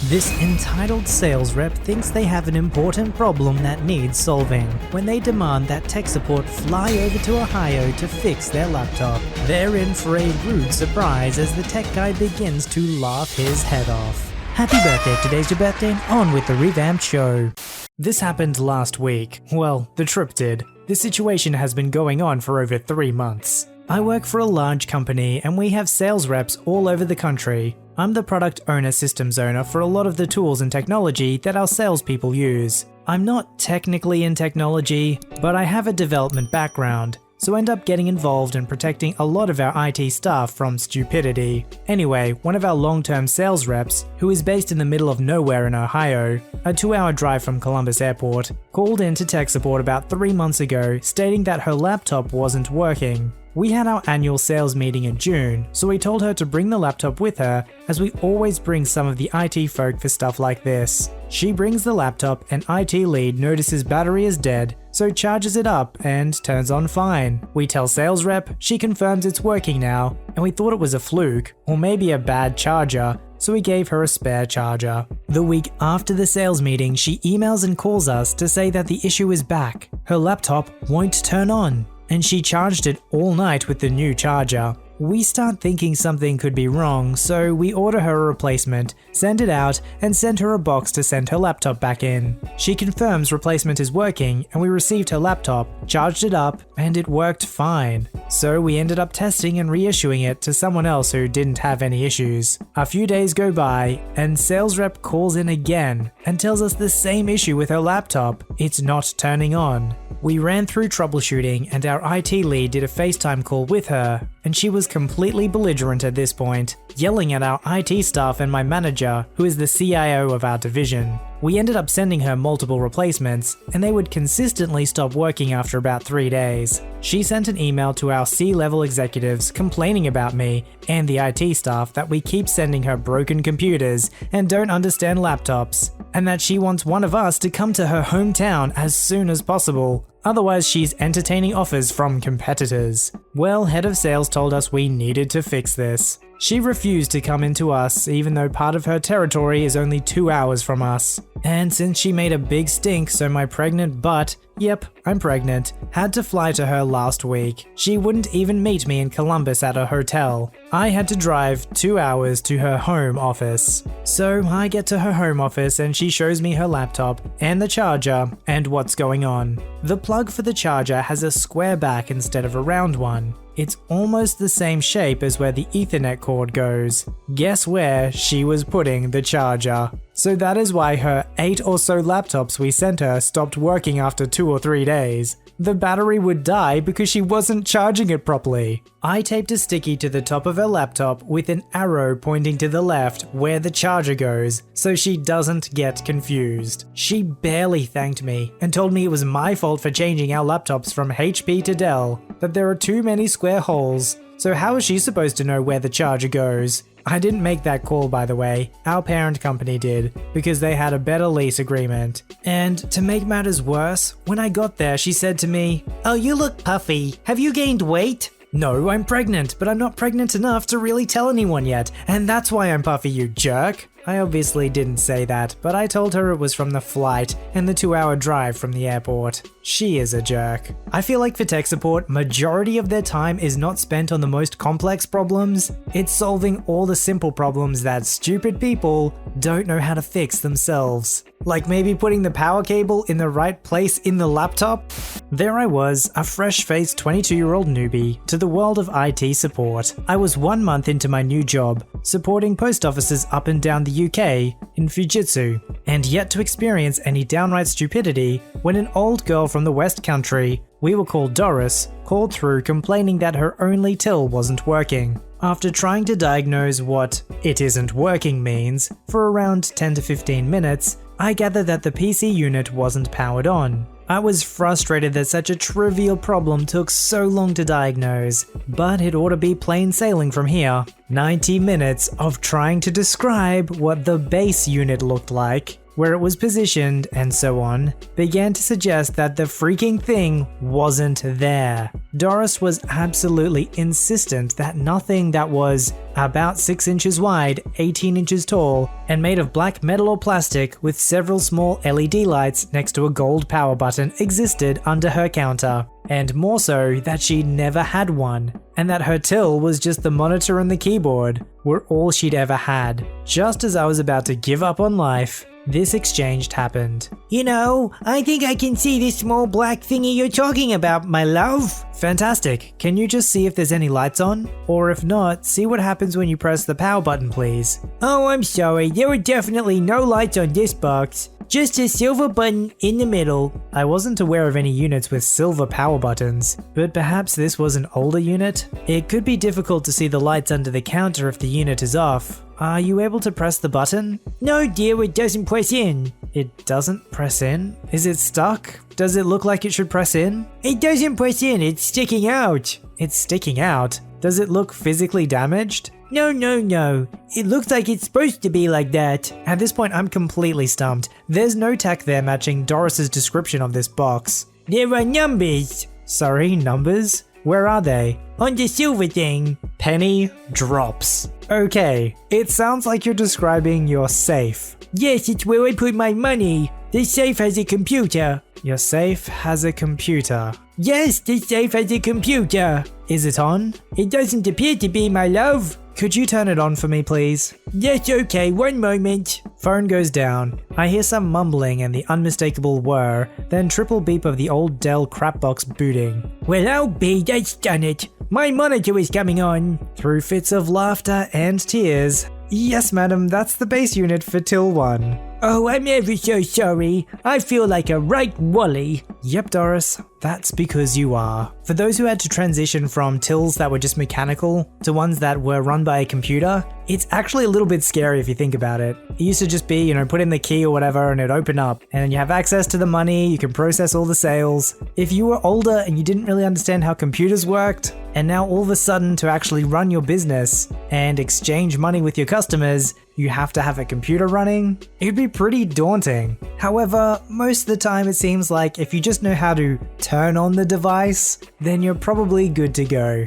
This entitled sales rep thinks they have an important problem that needs solving when they demand that tech support fly over to Ohio to fix their laptop. They're in for a rude surprise as the tech guy begins to laugh his head off. Happy birthday, today's your birthday, on with the revamped show. This happened last week. Well, the trip did. This situation has been going on for over 3 months. I work for a large company and we have sales reps all over the country. I'm the product owner systems owner for a lot of the tools and technology that our salespeople use. I'm not technically in technology, but I have a development background, so end up getting involved in protecting a lot of our IT staff from stupidity. Anyway, one of our long-term sales reps, who is based in the middle of nowhere in Ohio, a 2-hour drive from Columbus Airport, called in to tech support about 3 months ago stating that her laptop wasn't working. We had our annual sales meeting in June, so we told her to bring the laptop with her, as we always bring some of the IT folk for stuff like this. She brings the laptop and IT lead notices battery is dead, so charges it up and turns on fine. We tell sales rep, she confirms it's working now, and we thought it was a fluke, or maybe a bad charger, so we gave her a spare charger. The week after the sales meeting, she emails and calls us to say that the issue is back. Her laptop won't turn on, and she charged it all night with the new charger. We start thinking something could be wrong, so we order her a replacement, send it out, and send her a box to send her laptop back in. She confirms replacement is working, and we received her laptop, charged it up, and it worked fine. So we ended up testing and reissuing it to someone else who didn't have any issues. A few days go by, and sales rep calls in again and tells us the same issue with her laptop. It's not turning on. We ran through troubleshooting and our IT lead did a FaceTime call with her, and she was completely belligerent at this point, yelling at our IT staff and my manager, who is the CIO of our division. We ended up sending her multiple replacements, and they would consistently stop working after about 3 days. She sent an email to our C-level executives complaining about me and the IT staff that we keep sending her broken computers and don't understand laptops, and that she wants one of us to come to her hometown as soon as possible. Otherwise, she's entertaining offers from competitors. Well, head of sales told us we needed to fix this. She refused to come into us, even though part of her territory is only 2 hours from us. And since she made a big stink, so my pregnant butt, yep, I'm pregnant, had to fly to her last week. She wouldn't even meet me in Columbus at a hotel. I had to drive 2 hours to her home office. So I get to her home office and she shows me her laptop and the charger and what's going on. The plug for the charger has a square back instead of a round one. It's almost the same shape as where the Ethernet cord goes. Guess where she was putting the charger? So that is why her 8 or so laptops we sent her stopped working after 2 or 3 days. The battery would die because she wasn't charging it properly. I taped a sticky to the top of her laptop with an arrow pointing to the left where the charger goes, so she doesn't get confused. She barely thanked me and told me it was my fault for changing our laptops from HP to Dell, that there are too many square holes, so how is she supposed to know where the charger goes? I didn't make that call, by the way. Our parent company did, because they had a better lease agreement. And to make matters worse, when I got there, she said to me, "Oh, you look puffy. Have you gained weight?" No, I'm pregnant, but I'm not pregnant enough to really tell anyone yet, and that's why I'm puffy, you jerk. I obviously didn't say that, but I told her it was from the flight and the 2-hour drive from the airport. She is a jerk. I feel like for tech support, majority of their time is not spent on the most complex problems. It's solving all the simple problems that stupid people don't know how to fix themselves. Like maybe putting the power cable in the right place in the laptop? There I was, a fresh-faced 22-year-old newbie to the world of IT support. I was 1 month into my new job, supporting post offices up and down the UK in Fujitsu, and yet to experience any downright stupidity when an old girl from the West Country, we will call Doris, called through complaining that her only till wasn't working. After trying to diagnose what "it isn't working" means for around 10 to 15 minutes, I gathered that the PC unit wasn't powered on. I was frustrated that such a trivial problem took so long to diagnose, but it ought to be plain sailing from here. 90 minutes of trying to describe what the base unit looked like. where it was positioned, and so on, began to suggest that the freaking thing wasn't there. Doris was absolutely insistent that nothing that was about 6 inches wide, 18 inches tall, and made of black metal or plastic with several small LED lights next to a gold power button existed under her counter. And more so, that she never had one, and that her till was just the monitor and the keyboard were all she'd ever had. Just as I was about to give up on life, this exchange happened. You know, I think I can see this small black thingy you're talking about, my love. Fantastic. Can you just see if there's any lights on? Or if not, see what happens when you press the power button, please. Oh, I'm sorry. There were definitely no lights on this box. Just a silver button in the middle. I wasn't aware of any units with silver power buttons, but perhaps this was an older unit? It could be difficult to see the lights under the counter if the unit is off. Are you able to press the button? No dear, it doesn't press in. It doesn't press in? Is it stuck? Does it look like it should press in? It doesn't press in, it's sticking out. It's sticking out? Does it look physically damaged? No. It looks like it's supposed to be like that. At this point, I'm completely stumped. There's no tech there matching Doris's description of this box. There are numbers. Sorry, numbers? Where are they? On the silver thing. Penny drops. Okay, it sounds like you're describing your safe. Yes, it's where I put my money. The safe has a computer. Your safe has a computer. Yes, the safe has a computer. Is it on? It doesn't appear to be, my love. Could you turn it on for me, please? Yes, okay, one moment. Phone goes down. I hear some mumbling and the unmistakable whir, then triple beep of the old Dell crapbox booting. Well, I'll be, that's done it. My monitor is coming on. Through fits of laughter and tears. Yes, madam, that's the base unit for Till 1. Oh, I'm ever so sorry. I feel like a right wally. Yep, Doris, that's because you are. For those who had to transition from tills that were just mechanical to ones that were run by a computer, it's actually a little bit scary if you think about it. It used to just be, put in the key or whatever and it'd open up, and you have access to the money, you can process all the sales. If you were older and you didn't really understand how computers worked, and now all of a sudden to actually run your business and exchange money with your customers, you have to have a computer running, it'd be pretty daunting. However, most of the time it seems like if you just know how to turn on the device, then you're probably good to go.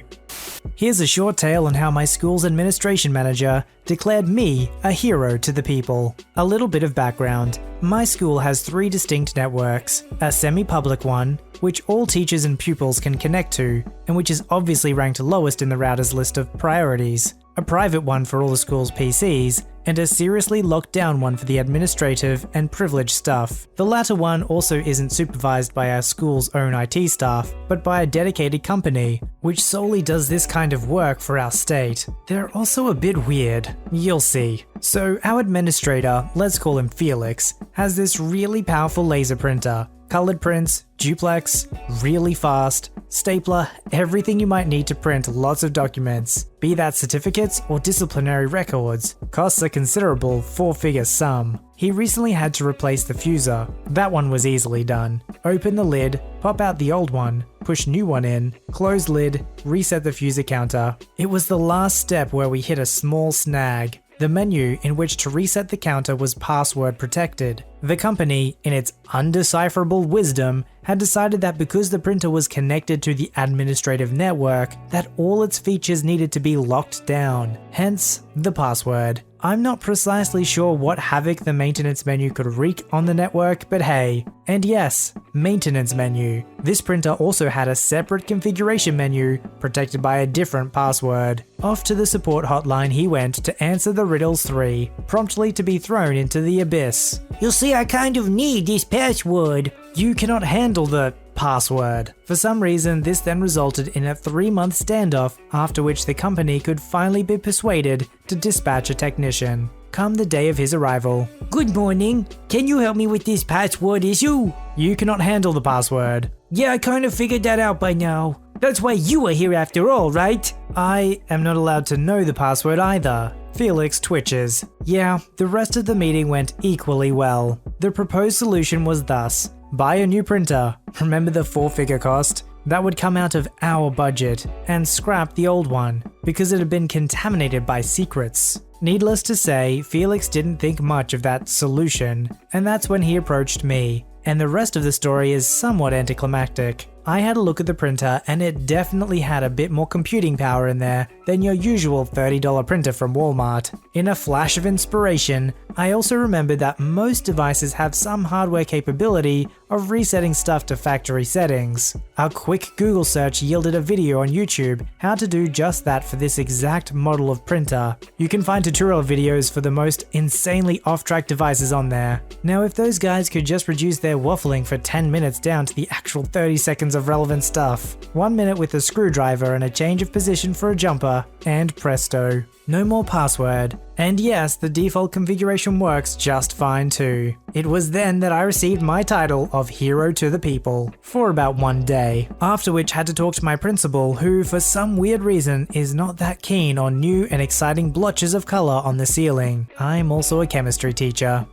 Here's a short tale on how my school's administration manager declared me a hero to the people. A little bit of background. My school has 3 distinct networks, a semi-public one, which all teachers and pupils can connect to, and which is obviously ranked lowest in the router's list of priorities, a private one for all the school's PCs, and a seriously locked down one for the administrative and privileged stuff. The latter one also isn't supervised by our school's own IT staff, but by a dedicated company, which solely does this kind of work for our state. They're also a bit weird. You'll see. So our administrator, let's call him Felix, has this really powerful laser printer. Colored prints, duplex, really fast, stapler, everything you might need to print lots of documents, be that certificates or disciplinary records. Costs a considerable 4-figure sum. He recently had to replace the fuser. That one was easily done. Open the lid, pop out the old one, push new one in, close lid, reset the fuser counter. It was the last step where we hit a small snag. The menu in which to reset the counter was password protected. The company, in its undecipherable wisdom, had decided that because the printer was connected to the administrative network, that all its features needed to be locked down, hence the password. I'm not precisely sure what havoc the maintenance menu could wreak on the network, but hey. And yes, maintenance menu. This printer also had a separate configuration menu, protected by a different password. Off to the support hotline he went to answer the riddles 3, promptly to be thrown into the abyss. You'll see I kind of need this password. You cannot handle the password. For some reason, this then resulted in a 3-month standoff, after which the company could finally be persuaded to dispatch a technician. Come the day of his arrival. Good morning. Can you help me with this password issue? You cannot handle the password. Yeah, I kind of figured that out by now. That's why you are here after all, right? I am not allowed to know the password either. Felix twitches. Yeah, the rest of the meeting went equally well. The proposed solution was thus: buy a new printer. Remember the 4-figure cost? that would come out of our budget and scrap the old one because it had been contaminated by secrets. Needless to say, Felix didn't think much of that solution, and that's when he approached me. And the rest of the story is somewhat anticlimactic. I had a look at the printer and it definitely had a bit more computing power in there than your usual $30 printer from Walmart. In a flash of inspiration, I also remembered that most devices have some hardware capability of resetting stuff to factory settings. A quick Google search yielded a video on YouTube how to do just that for this exact model of printer. You can find tutorial videos for the most insanely off-track devices on there. Now if those guys could just reduce their waffling for 10 minutes down to the actual 30 seconds of relevant stuff. 1 minute with a screwdriver and a change of position for a jumper, and presto. No more password. And yes, the default configuration works just fine too. It was then that I received my title of Hero to the People for about 1 day, after which had to talk to my principal who for some weird reason is not that keen on new and exciting blotches of color on the ceiling. I'm also a chemistry teacher.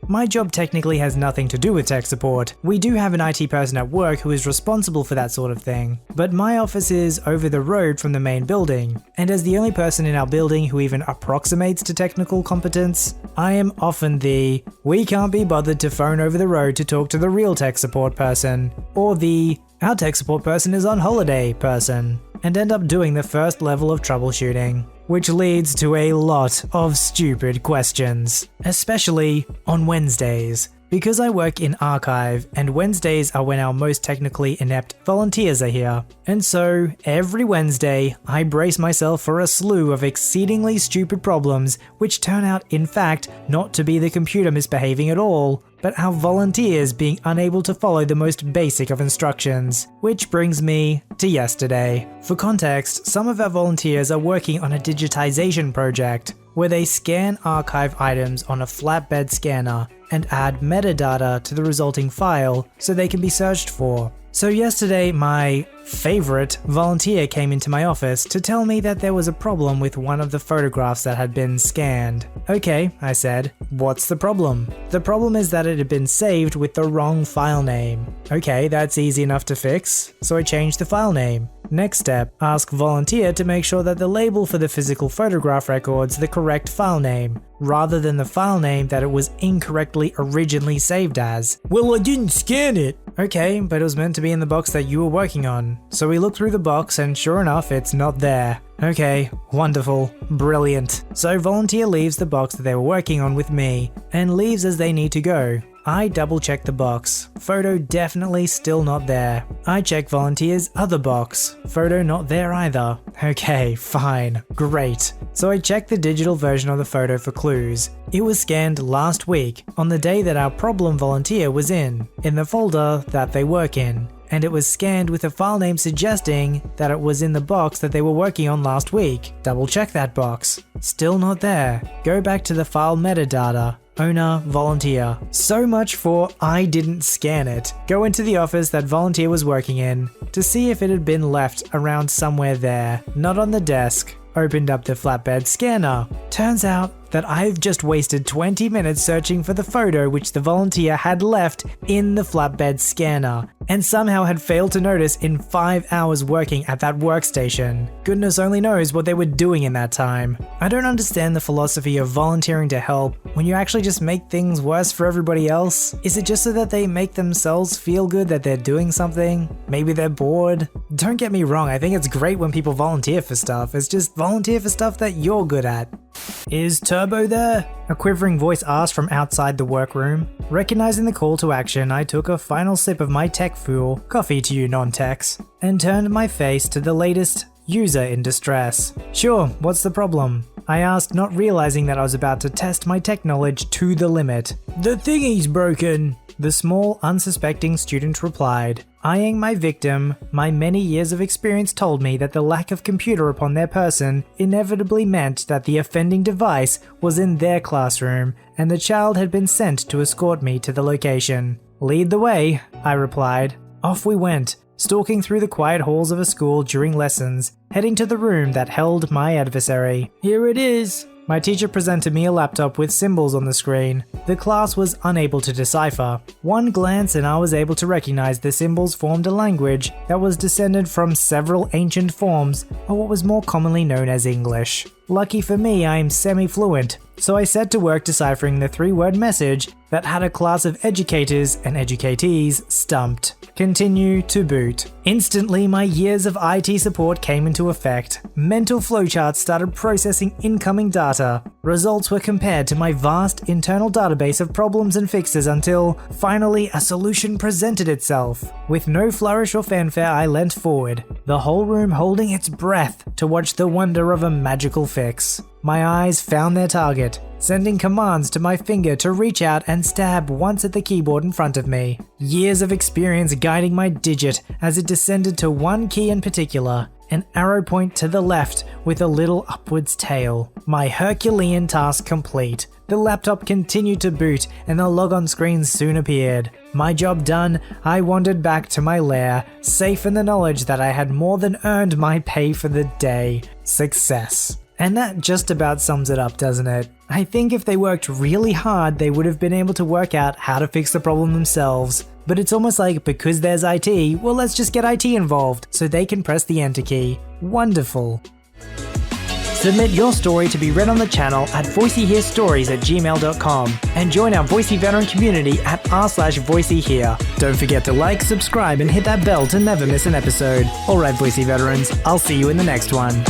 My job technically has nothing to do with tech support. We do have an IT person at work who is responsible for that sort of thing, but my office is over the road from the main building, and as the only person in our building who even approximates to technical competence, I am often the "we can't be bothered to phone over the road to talk to the real tech support person," or the "our tech support person is on holiday" person, and end up doing the first level of troubleshooting, which leads to a lot of stupid questions, especially on Wednesdays. Because I work in archive, and Wednesdays are when our most technically inept volunteers are here. And so, every Wednesday, I brace myself for a slew of exceedingly stupid problems which turn out, in fact, not to be the computer misbehaving at all, but our volunteers being unable to follow the most basic of instructions. Which brings me to yesterday. For context, some of our volunteers are working on a digitization project, where they scan archive items on a flatbed scanner and add metadata to the resulting file so they can be searched for. So yesterday, my favorite volunteer came into my office to tell me that there was a problem with one of the photographs that had been scanned. Okay, I said, what's the problem? The problem is that it had been saved with the wrong file name. Okay, that's easy enough to fix, so I changed the file name. Next step, ask volunteer to make sure that the label for the physical photograph records the correct file name, rather than the file name that it was incorrectly originally saved as. Well, I didn't scan it. Okay, but it was meant to be in the box that you were working on. So we looked through the box and sure enough, it's not there. Okay, wonderful, brilliant. So volunteer leaves the box that they were working on with me, and leaves as they need to go. I double check the box. Photo definitely still not there. I check volunteer's other box. Photo not there either. Okay, fine, great. So I check the digital version of the photo for clues. It was scanned last week, on the day that our problem volunteer was in the folder that they work in. And it was scanned with a file name suggesting that it was in the box that they were working on last week. Double check that box. Still not there. Go back to the file metadata. Owner, volunteer. So much for I didn't scan it. Go into the office that volunteer was working in to see if it had been left around somewhere there, not on the desk. Opened up the flatbed scanner. Turns out that I've just wasted 20 minutes searching for the photo which the volunteer had left in the flatbed scanner, and somehow had failed to notice in 5 hours working at that workstation. Goodness only knows what they were doing in that time. I don't understand the philosophy of volunteering to help when you actually just make things worse for everybody else. Is it just so that they make themselves feel good that they're doing something? Maybe they're bored? Don't get me wrong, I think it's great when people volunteer for stuff. It's just volunteer for stuff that you're good at. Is Turbo there? A quivering voice asked from outside the workroom. Recognizing the call to action, I took a final sip of my tech fuel, coffee to you non-techs, and turned my face to the latest user in distress. Sure, what's the problem? I asked, not realizing that I was about to test my tech knowledge to the limit. The thingy's broken, the small, unsuspecting student replied. Eyeing my victim, my many years of experience told me that the lack of computer upon their person inevitably meant that the offending device was in their classroom, and the child had been sent to escort me to the location. Lead the way, I replied. Off we went, stalking through the quiet halls of a school during lessons, heading to the room that held my adversary. Here it is. My teacher presented me a laptop with symbols on the screen. The class was unable to decipher. One glance and I was able to recognize the symbols formed a language that was descended from several ancient forms of what was more commonly known as English. Lucky for me, I am semi-fluent, so I set to work deciphering the 3-word message that had a class of educators and educatees stumped. Continue to boot. Instantly, my years of IT support came into effect. Mental flowcharts started processing incoming data. Results were compared to my vast internal database of problems and fixes until, finally, a solution presented itself. With no flourish or fanfare, I leant forward, the whole room holding its breath to watch the wonder of a magical fix. My eyes found their target, sending commands to my finger to reach out and stab once at the keyboard in front of me. Years of experience guiding my digit as it descended to one key in particular, an arrow point to the left with a little upwards tail. My Herculean task complete. The laptop continued to boot and the logon screen soon appeared. My job done, I wandered back to my lair, safe in the knowledge that I had more than earned my pay for the day. Success. And that just about sums it up, doesn't it? I think if they worked really hard, they would have been able to work out how to fix the problem themselves. But it's almost like because there's IT, well, let's just get IT involved so they can press the enter key. Wonderful. Submit your story to be read on the channel at VoiceyHereStories@gmail.com and join our Voicey veteran community at r/VoiceyHere. Don't forget to like, subscribe, and hit that bell to never miss an episode. Alright, Voicey veterans, I'll see you in the next one.